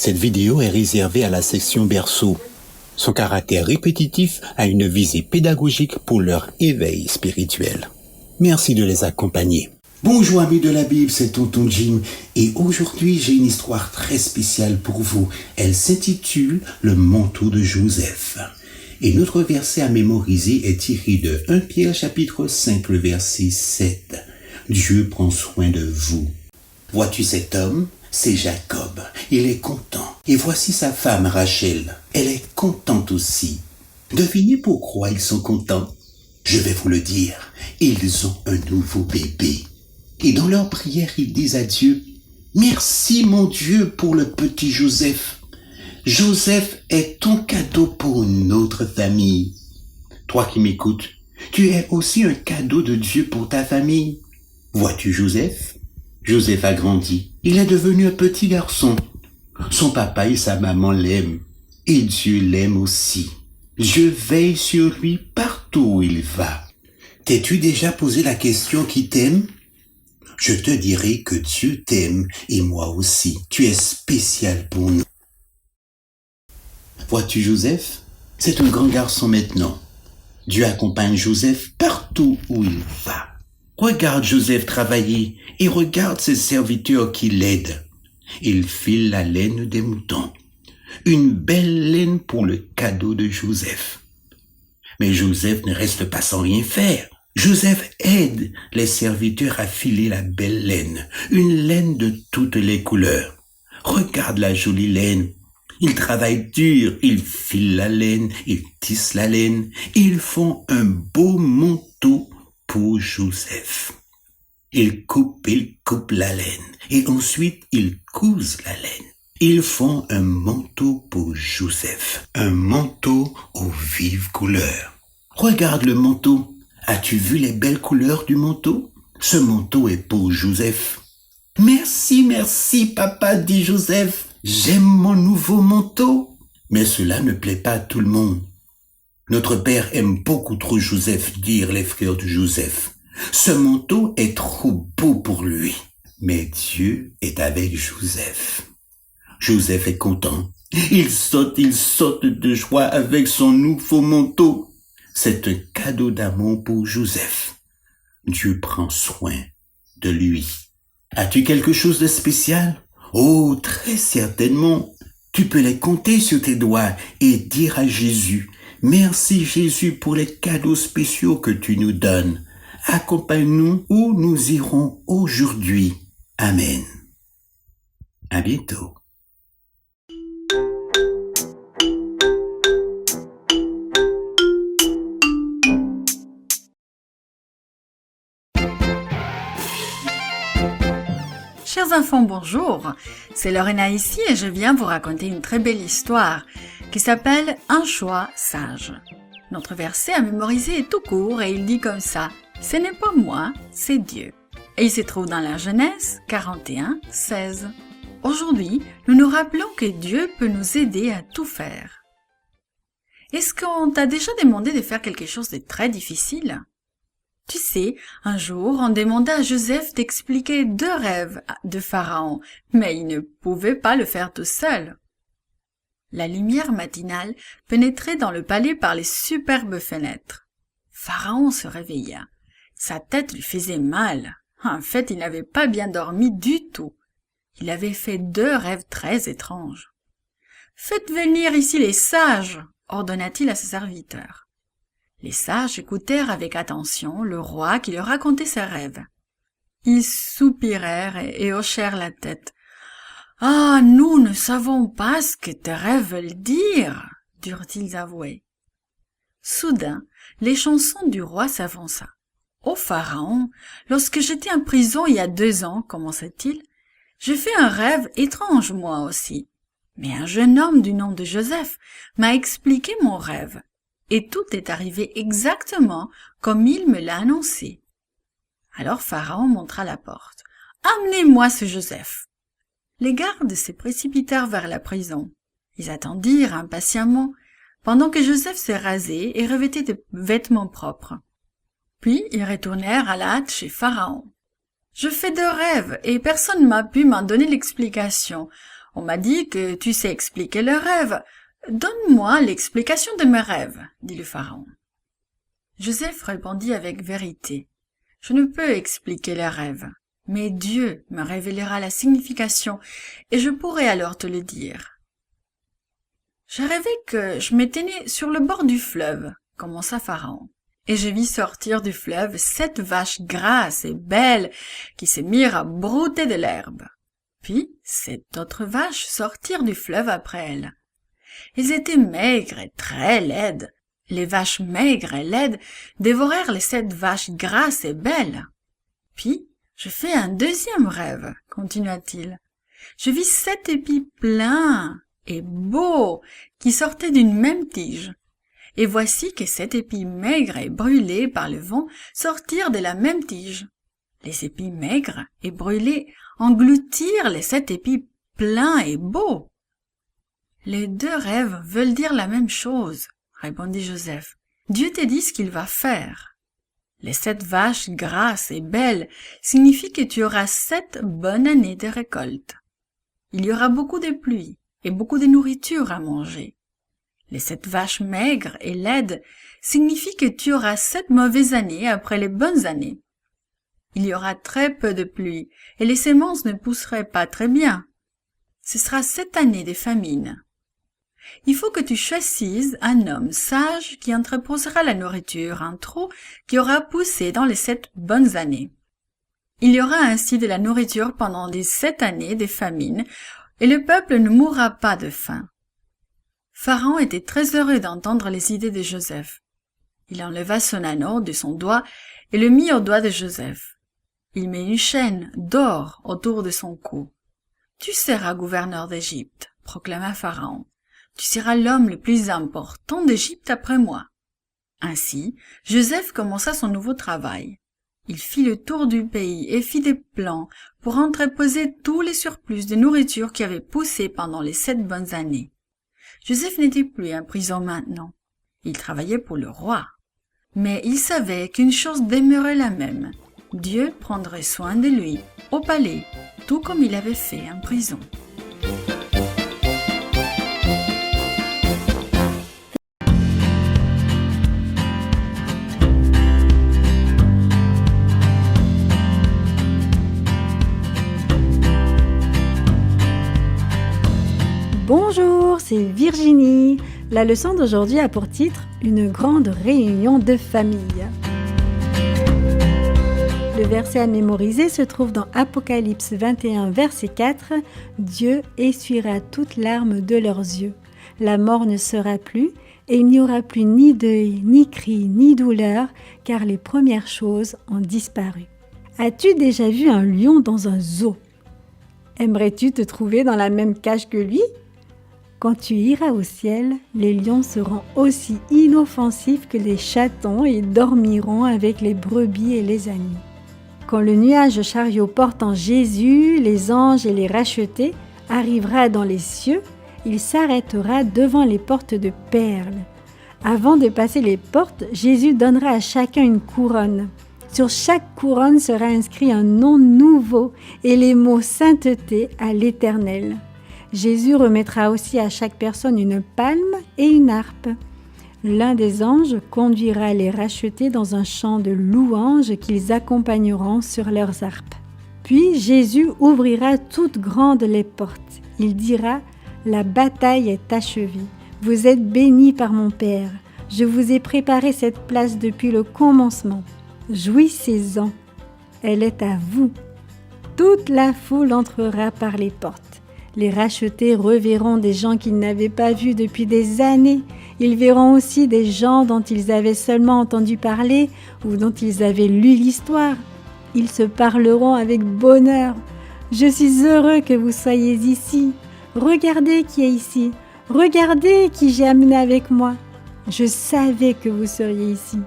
Cette vidéo est réservée à la section berceau. Son caractère répétitif a une visée pédagogique pour leur éveil spirituel. Merci de les accompagner. Bonjour amis de la Bible, c'est Tonton Jim et aujourd'hui j'ai une histoire très spéciale pour vous. Elle s'intitule « Le manteau de Joseph ». Et notre verset à mémoriser est tiré de 1 Pierre chapitre 5, le verset 7. Dieu prend soin de vous. Vois-tu cet homme? C'est Jacob. Il est content. Et voici sa femme Rachel. Elle est contente aussi. Devinez pourquoi ils sont contents? Je vais vous le dire. Ils ont un nouveau bébé. Et dans leur prière, ils disent à Dieu, « Merci mon Dieu pour le petit Joseph. Joseph est ton cadeau pour notre famille. » Toi qui m'écoutes, tu es aussi un cadeau de Dieu pour ta famille. Vois-tu Joseph? Joseph a grandi. Il est devenu un petit garçon. Son papa et sa maman l'aiment. Et Dieu l'aime aussi. Dieu veille sur lui partout où il va. T'es-tu déjà posé la question qui t'aime? Je te dirai que Dieu t'aime et moi aussi. Tu es spécial pour nous. Vois-tu Joseph? C'est un grand garçon maintenant. Dieu accompagne Joseph partout où il va. Regarde Joseph travailler et regarde ses serviteurs qui l'aident. Il file la laine des moutons. Une belle laine pour le cadeau de Joseph. Mais Joseph ne reste pas sans rien faire. Joseph aide les serviteurs à filer la belle laine, une laine de toutes les couleurs. Regarde la jolie laine. Ils travaillent dur, ils filent la laine, ils tissent la laine, ils font un beau manteau pour Joseph. Ils coupent la laine et ensuite ils cousent la laine. Ils font un manteau pour Joseph, un manteau aux vives couleurs. Regarde le manteau. As-tu vu les belles couleurs du manteau? Ce manteau est pour Joseph. Merci, merci, papa, dit Joseph. J'aime mon nouveau manteau. Mais cela ne plaît pas à tout le monde. Notre père aime beaucoup trop Joseph, dirent les frères de Joseph. Ce manteau est trop beau pour lui. Mais Dieu est avec Joseph. Joseph est content. Il saute de joie avec son nouveau manteau. C'est un cadeau d'amour pour Joseph. Dieu prend soin de lui. As-tu quelque chose de spécial? Oh, très certainement. Tu peux les compter sur tes doigts et dire à Jésus, « Merci Jésus pour les cadeaux spéciaux que tu nous donnes. Accompagne-nous où nous irons aujourd'hui. Amen. » À bientôt. Chers enfants, bonjour, c'est Lorena ici et je viens vous raconter une très belle histoire qui s'appelle « Un choix sage ». Notre verset à mémoriser est tout court et il dit comme ça « Ce n'est pas moi, c'est Dieu ». Et il se trouve dans la Genèse 41, 16. Aujourd'hui, nous nous rappelons que Dieu peut nous aider à tout faire. Est-ce qu'on t'a déjà demandé de faire quelque chose de très difficile? Tu sais, un jour, on demanda à Joseph d'expliquer 2 rêves de Pharaon, mais il ne pouvait pas le faire tout seul. La lumière matinale pénétrait dans le palais par les superbes fenêtres. Pharaon se réveilla. Sa tête lui faisait mal. En fait, il n'avait pas bien dormi du tout. Il avait fait 2 rêves très étranges. « Faites venir ici les sages !» ordonna-t-il à ses serviteurs. Les sages écoutèrent avec attention le roi qui leur racontait ses rêves. Ils soupirèrent et hochèrent la tête. « Ah, nous ne savons pas ce que tes rêves veulent dire, » durent-ils avouer. Soudain, les chansons du roi s'avança. « Ô Pharaon, lorsque j'étais en prison il y a 2 ans, commença-t-il, j'ai fait un rêve étrange moi aussi. Mais un jeune homme du nom de Joseph m'a expliqué mon rêve. Et tout est arrivé exactement comme il me l'a annoncé. » Alors Pharaon montra la porte. « Amenez-moi ce Joseph. » Les gardes se précipitèrent vers la prison. Ils attendirent impatiemment, pendant que Joseph se rasait et revêtait de vêtements propres. Puis ils retournèrent à la hâte chez Pharaon. « Je fais 2 rêves et personne m'a pu m'en donner l'explication. On m'a dit que tu sais expliquer le rêve. Donne-moi l'explication de mes rêves, dit le pharaon. Joseph répondit avec vérité. Je ne peux expliquer les rêves, mais Dieu me révélera la signification et je pourrai alors te le dire. J'ai rêvé que je me tenais sur le bord du fleuve, commença Pharaon, et je vis sortir du fleuve 7 vaches grasses et belles qui se mirent à brouter de l'herbe. Puis 7 autres vaches sortirent du fleuve après elles. Elles étaient maigres et très laides. Les vaches maigres et laides dévorèrent les 7 vaches grasses et belles. Puis je fais un deuxième rêve, continua-t-il. Je vis 7 épis pleins et beaux qui sortaient d'une même tige. Et voici que 7 épis maigres et brûlés par le vent sortirent de la même tige. Les épis maigres et brûlés engloutirent les 7 épis pleins et beaux. Les 2 rêves veulent dire la même chose, répondit Joseph. Dieu te dit ce qu'il va faire. Les 7 vaches grasses et belles signifient que tu auras 7 bonnes années de récolte. Il y aura beaucoup de pluie et beaucoup de nourriture à manger. Les 7 vaches maigres et laides signifient que tu auras 7 mauvaises années après les bonnes années. Il y aura très peu de pluie et les semences ne pousseraient pas très bien. Ce sera 7 années de famine. Il faut que tu choisisses un homme sage qui entreposera la nourriture, un trou qui aura poussé dans les 7 bonnes années. Il y aura ainsi de la nourriture pendant les 7 années de famine, et le peuple ne mourra pas de faim. Pharaon était très heureux d'entendre les idées de Joseph. Il enleva son anneau de son doigt et le mit au doigt de Joseph. Il mit une chaîne d'or autour de son cou. « Tu seras gouverneur d'Égypte, » proclama Pharaon. « Tu seras l'homme le plus important d'Égypte après moi. » Ainsi, Joseph commença son nouveau travail. Il fit le tour du pays et fit des plans pour entreposer tous les surplus de nourriture qui avaient poussé pendant les 7 bonnes années. Joseph n'était plus en prison maintenant. Il travaillait pour le roi. Mais il savait qu'une chose demeurait la même. Dieu prendrait soin de lui au palais, tout comme il avait fait en prison. Bonjour, c'est Virginie. La leçon d'aujourd'hui a pour titre « Une grande réunion de famille ». Le verset à mémoriser se trouve dans Apocalypse 21, verset 4. « Dieu essuiera toutes larmes de leurs yeux. La mort ne sera plus, et il n'y aura plus ni deuil, ni cri, ni douleur, car les premières choses ont disparu. » As-tu déjà vu un lion dans un zoo? Aimerais-tu te trouver dans la même cage que lui? Quand tu iras au ciel, les lions seront aussi inoffensifs que les chatons et dormiront avec les brebis et les agneaux. Quand le nuage chariot portant Jésus, les anges et les rachetés arrivera dans les cieux, il s'arrêtera devant les portes de perles. Avant de passer les portes, Jésus donnera à chacun une couronne. Sur chaque couronne sera inscrit un nom nouveau et les mots « sainteté à l'Éternel ». Jésus remettra aussi à chaque personne une palme et une harpe. L'un des anges conduira les rachetés dans un chant de louanges qu'ils accompagneront sur leurs harpes. Puis Jésus ouvrira toutes grandes les portes. Il dira « La bataille est achevée. Vous êtes bénis par mon Père. Je vous ai préparé cette place depuis le commencement. Jouissez-en. Elle est à vous. » Toute la foule entrera par les portes. Les rachetés reverront des gens qu'ils n'avaient pas vus depuis des années. Ils verront aussi des gens dont ils avaient seulement entendu parler ou dont ils avaient lu l'histoire. Ils se parleront avec bonheur. « Je suis heureux que vous soyez ici. Regardez qui est ici. Regardez qui j'ai amené avec moi. Je savais que vous seriez ici. »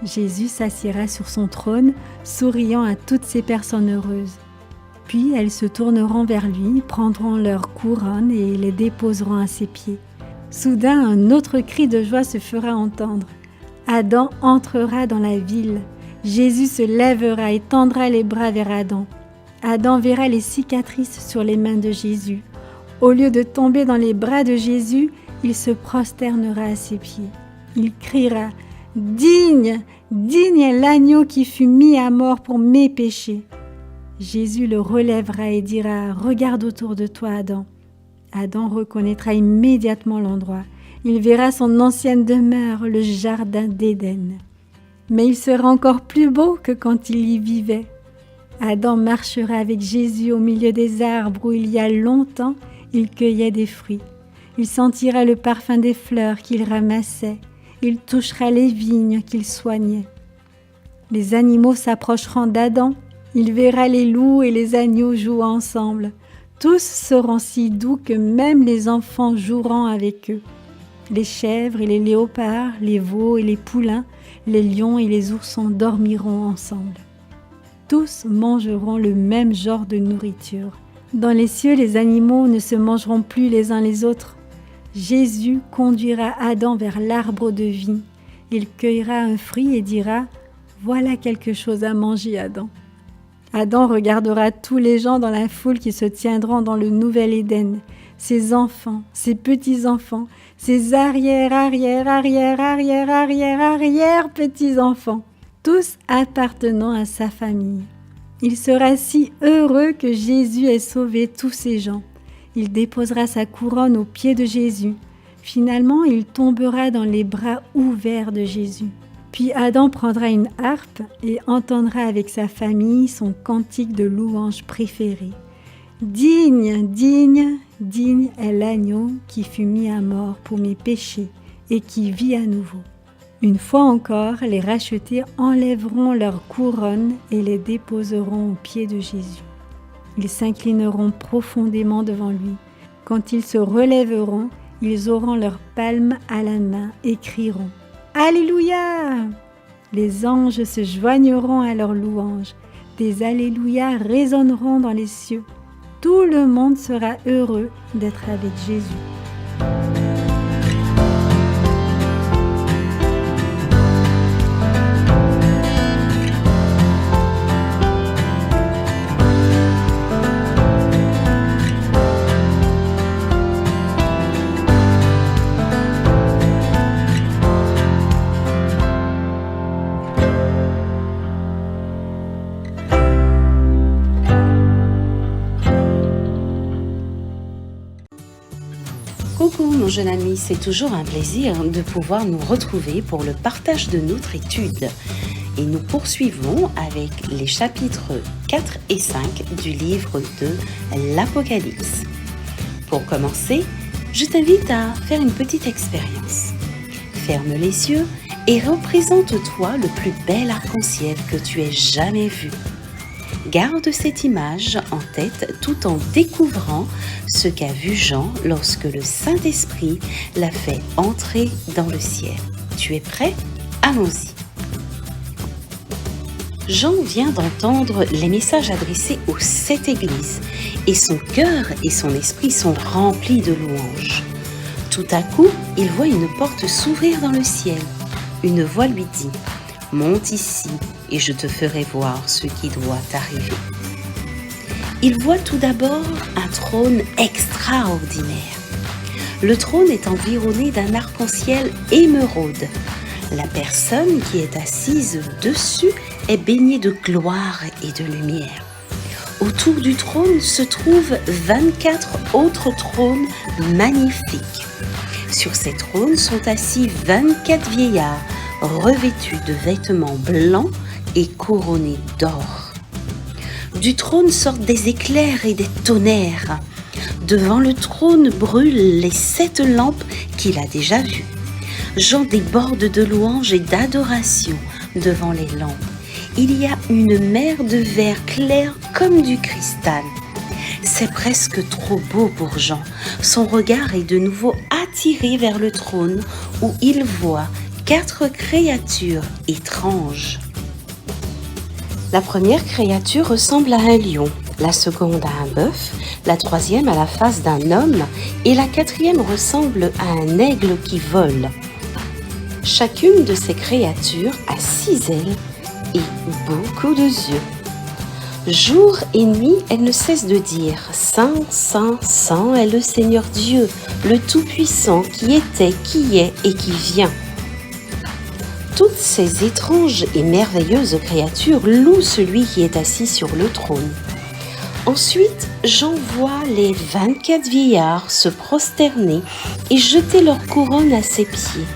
Jésus s'assiera sur son trône, souriant à toutes ces personnes heureuses. Puis elles se tourneront vers lui, prendront leurs couronnes et les déposeront à ses pieds. Soudain, un autre cri de joie se fera entendre. Adam entrera dans la ville. Jésus se lèvera et tendra les bras vers Adam. Adam verra les cicatrices sur les mains de Jésus. Au lieu de tomber dans les bras de Jésus, il se prosternera à ses pieds. Il criera « Digne, digne est l'agneau qui fut mis à mort pour mes péchés !» Jésus le relèvera et dira « Regarde autour de toi, Adam !» Adam reconnaîtra immédiatement l'endroit. Il verra son ancienne demeure, le jardin d'Éden. Mais il sera encore plus beau que quand il y vivait. Adam marchera avec Jésus au milieu des arbres où il y a longtemps, il cueillait des fruits. Il sentira le parfum des fleurs qu'il ramassait. Il touchera les vignes qu'il soignait. Les animaux s'approcheront d'Adam. Il verra les loups et les agneaux jouer ensemble. Tous seront si doux que même les enfants joueront avec eux. Les chèvres et les léopards, les veaux et les poulains, les lions et les oursons dormiront ensemble. Tous mangeront le même genre de nourriture. Dans les cieux, les animaux ne se mangeront plus les uns les autres. Jésus conduira Adam vers l'arbre de vie. Il cueillera un fruit et dira « Voilà quelque chose à manger, Adam ». Adam regardera tous les gens dans la foule qui se tiendront dans le nouvel Éden, ses enfants, ses petits-enfants, ses arrière-petits-enfants, tous appartenant à sa famille. Il sera si heureux que Jésus ait sauvé tous ces gens. Il déposera sa couronne aux pieds de Jésus. Finalement, il tombera dans les bras ouverts de Jésus. Puis Adam prendra une harpe et entendra avec sa famille son cantique de louange préféré. Digne, digne, digne est l'agneau qui fut mis à mort pour mes péchés et qui vit à nouveau. Une fois encore, les rachetés enlèveront leurs couronnes et les déposeront aux pieds de Jésus. Ils s'inclineront profondément devant lui. Quand ils se relèveront, ils auront leurs palmes à la main et crieront « Alléluia !» Les anges se joigneront à leur louange. Des Alléluia résonneront dans les cieux. Tout le monde sera heureux d'être avec Jésus. Coucou mon jeune ami, c'est toujours un plaisir de pouvoir nous retrouver pour le partage de notre étude. Et nous poursuivons avec les chapitres 4 et 5 du livre de l'Apocalypse. Pour commencer, je t'invite à faire une petite expérience. Ferme les yeux et représente-toi le plus bel arc-en-ciel que tu aies jamais vu. Garde cette image en tête tout en découvrant ce qu'a vu Jean lorsque le Saint-Esprit l'a fait entrer dans le ciel. Tu es prêt? Allons-y. Jean vient d'entendre les messages adressés aux 7 églises et son cœur et son esprit sont remplis de louanges. Tout à coup, il voit une porte s'ouvrir dans le ciel. Une voix lui dit « Monte ici et je te ferai voir ce qui doit t'arriver. » Il voit tout d'abord un trône extraordinaire. Le trône est environné d'un arc-en-ciel émeraude. La personne qui est assise dessus est baignée de gloire et de lumière. Autour du trône se trouvent 24 autres trônes magnifiques. Sur ces trônes sont assis 24 vieillards revêtus de vêtements blancs et couronnés d'or. Du trône sortent des éclairs et des tonnerres. Devant le trône brûlent les 7 lampes qu'il a déjà vues. Jean déborde de louanges et d'adoration devant les lampes. Il y a une mer de verre clair comme du cristal. C'est presque trop beau pour Jean. Son regard est de nouveau attiré vers le trône où il voit 4 créatures étranges. La première créature ressemble à un lion, la seconde à un bœuf, la troisième à la face d'un homme et la quatrième ressemble à un aigle qui vole. Chacune de ces créatures a 6 ailes et beaucoup de yeux. Jour et nuit, elle ne cesse de dire « Saint, Saint, Saint est le Seigneur Dieu, le Tout-Puissant qui était, qui est et qui vient. » Toutes ces étranges et merveilleuses créatures louent celui qui est assis sur le trône. Ensuite, Jean voit les 24 vieillards se prosterner et jeter leur couronne à ses pieds.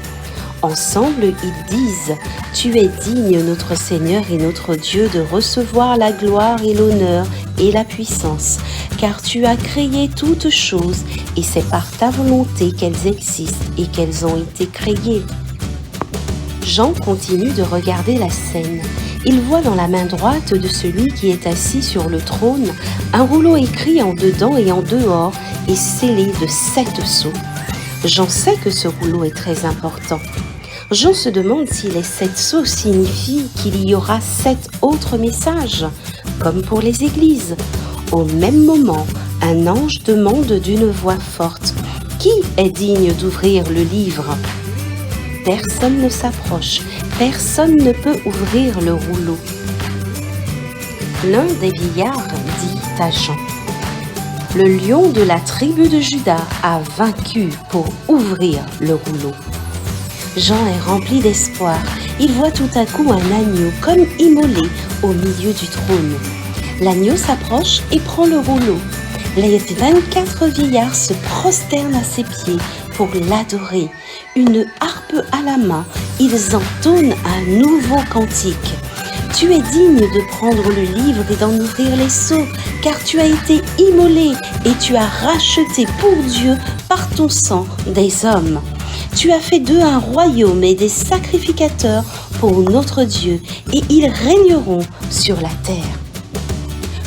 Ensemble, ils disent « Tu es digne, notre Seigneur et notre Dieu, de recevoir la gloire et l'honneur et la puissance, car tu as créé toutes choses, et c'est par ta volonté qu'elles existent et qu'elles ont été créées. » Jean continue de regarder la scène. Il voit dans la main droite de celui qui est assis sur le trône un rouleau écrit en dedans et en dehors et scellé de 7 sceaux. Jean sait que ce rouleau est très important. Jean se demande si les 7 sceaux signifient qu'il y aura 7 autres messages, comme pour les églises. Au même moment, un ange demande d'une voix forte « Qui est digne d'ouvrir le livre ?» Personne ne s'approche, personne ne peut ouvrir le rouleau. L'un des vieillards dit à Jean « Le lion de la tribu de Juda a vaincu pour ouvrir le rouleau. » Jean est rempli d'espoir. Il voit tout à coup un agneau comme immolé au milieu du trône. L'agneau s'approche et prend le rouleau. Les 24 vieillards se prosternent à ses pieds pour l'adorer. Une harpe à la main, ils entonnent un nouveau cantique. Tu es digne de prendre le livre et d'en ouvrir les sceaux, car tu as été immolé et tu as racheté pour Dieu par ton sang des hommes. Tu as fait d'eux un royaume et des sacrificateurs pour notre Dieu, et ils régneront sur la terre.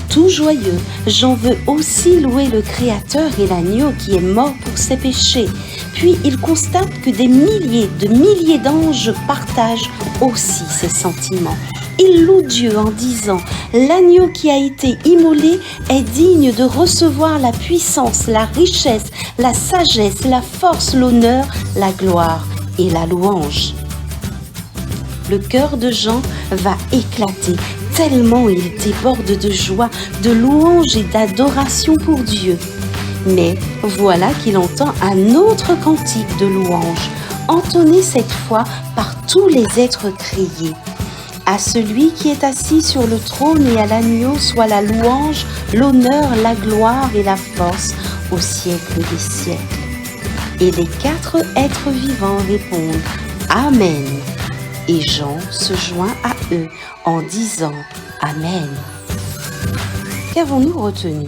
Tout joyeux, Jean veut aussi louer le Créateur et l'agneau qui est mort pour ses péchés. Puis il constate que des milliers d'anges partagent aussi ses sentiments. Il loue Dieu en disant « L'agneau qui a été immolé est digne de recevoir la puissance, la richesse, la sagesse, la force, l'honneur, la gloire et la louange. » Le cœur de Jean va éclater, tellement il déborde de joie, de louange et d'adoration pour Dieu. Mais voilà qu'il entend un autre cantique de louange, entonné cette fois par tous les êtres créés. À celui qui est assis sur le trône et à l'agneau soit la louange, l'honneur, la gloire et la force au siècle des siècles. Et les 4 êtres vivants répondent « Amen ». Et Jean se joint à eux en disant « Amen ». Qu'avons-nous retenu ?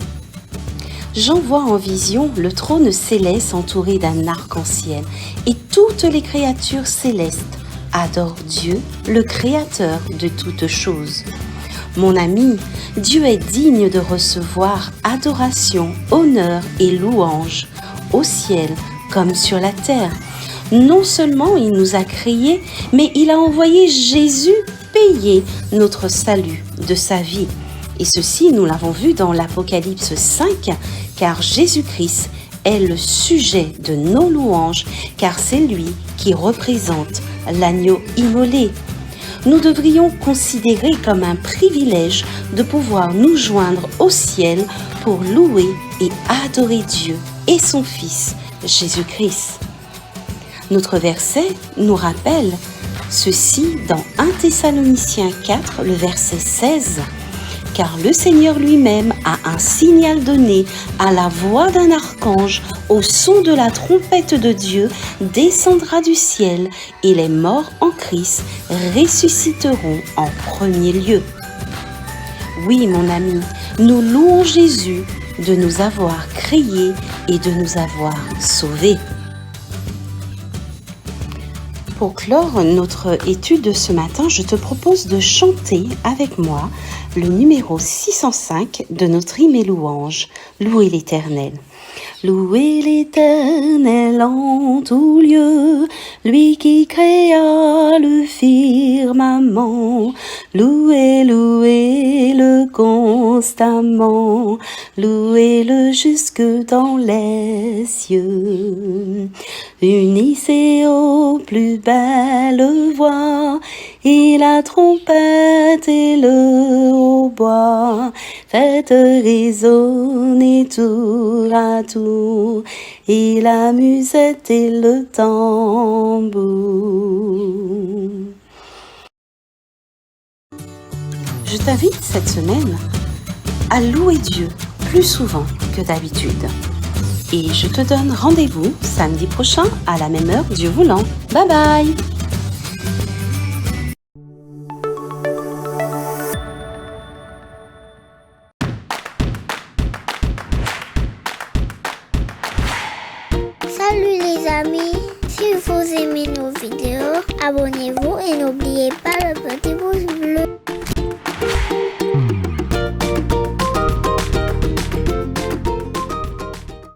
Jean voit en vision le trône céleste entouré d'un arc-en-ciel et toutes les créatures célestes adorent Dieu, le Créateur de toutes choses. Mon ami, Dieu est digne de recevoir adoration, honneur et louange au ciel comme sur la terre. Non seulement il nous a créés, mais il a envoyé Jésus payer notre salut de sa vie. Et ceci, nous l'avons vu dans l'Apocalypse 5, car Jésus-Christ est le sujet de nos louanges, car c'est lui qui représente l'agneau immolé. Nous devrions considérer comme un privilège de pouvoir nous joindre au ciel pour louer et adorer Dieu et son Fils, Jésus-Christ. Notre verset nous rappelle ceci dans 1 Thessaloniciens 4, le verset 16. Car le Seigneur lui-même a un signal donné à la voix d'un archange, au son de la trompette de Dieu, descendra du ciel, et les morts en Christ ressusciteront en premier lieu. Oui, mon ami, nous louons Jésus de nous avoir créés et de nous avoir sauvés. Pour clore notre étude de ce matin, je te propose de chanter avec moi le numéro 605 de notre hymne et louange, Louer l'Éternel. Louez l'Éternel en tout lieu, lui qui créa le firmament. Louez-le constamment, louez-le jusque dans les cieux. Unissez aux plus belles voix et la trompette et le hautbois. Faites résonner tour à tour, et la musette et le tambour. Je t'invite cette semaine à louer Dieu plus souvent que d'habitude. Et je te donne rendez-vous samedi prochain à la même heure, Dieu voulant. Bye bye! Salut les amis, si vous aimez nos vidéos, abonnez-vous et n'oubliez pas le petit pouce bleu.